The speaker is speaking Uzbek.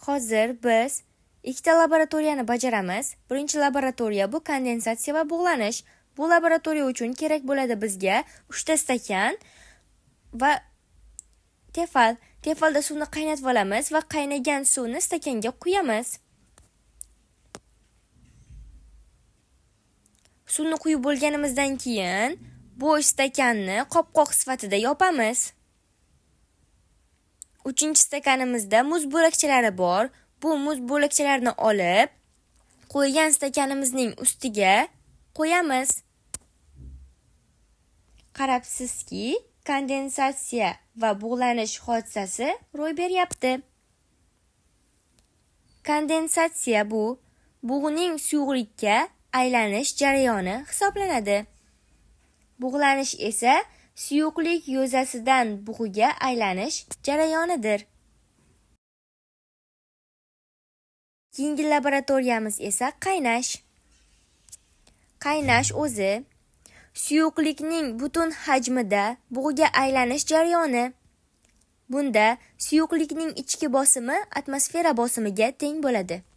Hozir biz ikkita laboratoriyani bajaramiz. Birinchi laboratoriya bu kondensatsiya va bug'lanish. Bu laboratoriya uchun kerak bo'ladi bizga 3 ta stakan va tefal. Tefalda suvni qaynatib olamiz va qaynagan suvni stakanga quyamiz. Suvni quyib bo'lganimizdan keyin bo'sh stakanni qopqoq sifatida yopamiz. 3-stakanimizda muz bo'lakchalari bor. Bu muz bo'lakchalarini olib, qo'ygan stakanimizning ustiga qo'yamiz. Qarabsizki, kondensatsiya va bug'lanish hodisasi ro'y beryapti. Kondensatsiya bu bug'ning suyuqlikka aylanish jarayoni hisoblanadi. Bug'lanish esa suyuqlik yuzasidan bug'ga aylanish jarayonidir. Keyingi laboratoriyamiz esa qaynash. Qaynash o'zi suyuqlikning butun hajmida bug'ga aylanish jarayoni. Bunda suyuqlikning ichki bosimi atmosfera bosimiga teng bo'ladi.